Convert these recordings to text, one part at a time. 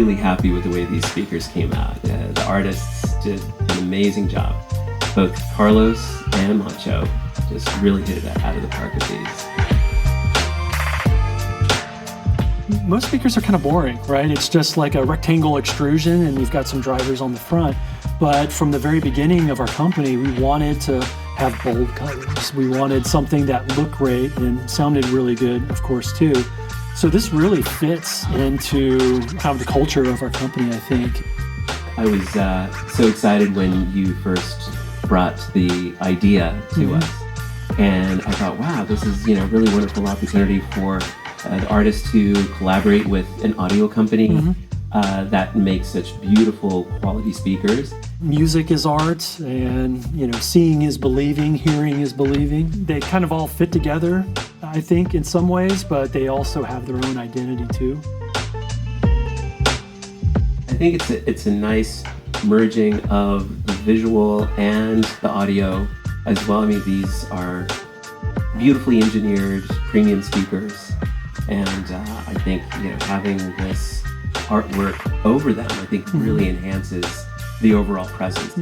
really happy with the way these speakers came out. The artists did an amazing job. Both Carlos and Macho just really hit it out of the park with these. Most speakers are kind of boring, right? It's just like a rectangle extrusion and you've got some drivers on the front. But from the very beginning of our company, we wanted to have bold colors. We wanted something that looked great and sounded really good, of course, too. So this really fits into kind of the culture of our company, I think. I was so excited when you first brought the idea to us. And I thought, wow, this is really wonderful opportunity for the artist to collaborate with an audio company that makes such beautiful quality speakers. Music is art, and seeing is believing, hearing is believing. They kind of all fit together, I think, in some ways, but they also have their own identity too. I think it's a nice merging of the visual and the audio as well. I mean, these are beautifully engineered premium speakers, and I think having this artwork over them, I think really enhances the overall presence.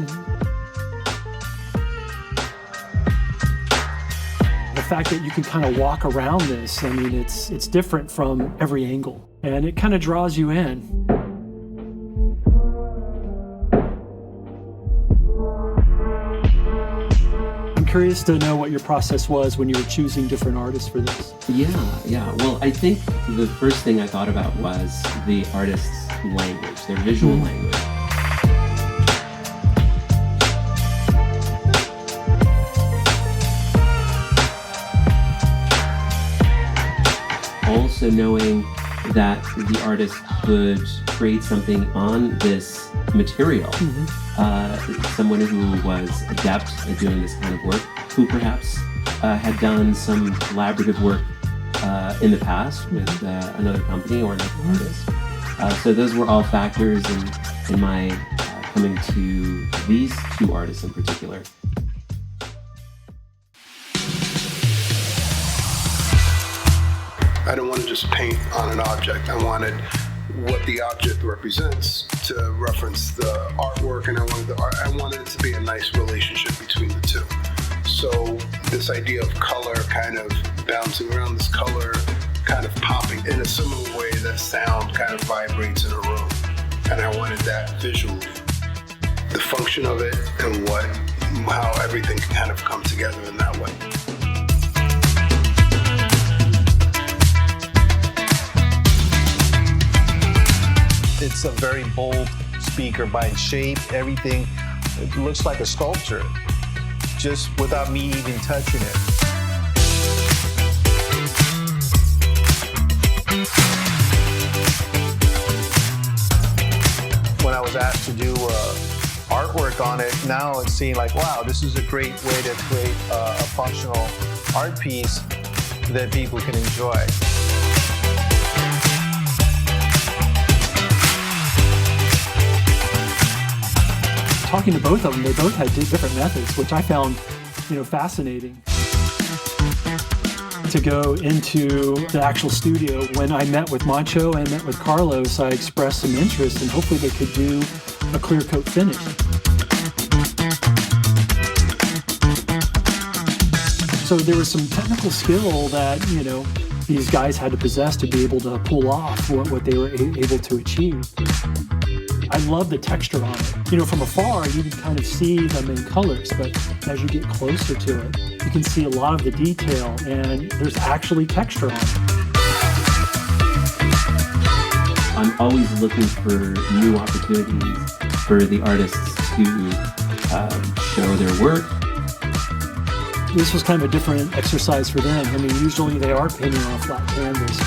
The fact that you can kind of walk around this, I mean, it's different from every angle, and it kind of draws you in. I'm curious to know what your process was when you were choosing different artists for this. Yeah. Well, I think the first thing I thought about was the artist's language, their visual language. Also knowing that the artist could create something on this material. Someone who was adept at doing this kind of work, who perhaps had done some collaborative work in the past with another company or another artist. So those were all factors in my coming to these two artists in particular. I don't want to just paint on an object. I wanted what the object represents to reference the artwork, and I wanted it to be a nice relationship between the two. So this idea of color kind of bouncing around, this color kind of popping in a similar way that sound kind of vibrates in a room. And I wanted that visually. The function of it and how everything can kind of come together in that way. It's a very bold speaker by its shape, everything. It looks like a sculpture, just without me even touching it. When I was asked to do artwork on it, now it's seeing like, wow, this is a great way to create a functional art piece that people can enjoy. Talking to both of them, they both had different methods, which I found, fascinating. To go into the actual studio, when I met with Macho and met with Carlos, I expressed some interest and hopefully they could do a clear coat finish. So there was some technical skill that, these guys had to possess to be able to pull off what they were able to achieve. I love the texture on it. From afar, you can kind of see them in colors, but as you get closer to it, you can see a lot of the detail, and there's actually texture on it. I'm always looking for new opportunities for the artists to show their work. This was kind of a different exercise for them. I mean, usually they are painting on a flat canvas.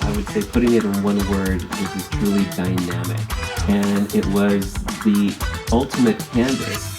I would say putting it in one word, this is truly dynamic. And it was the ultimate canvas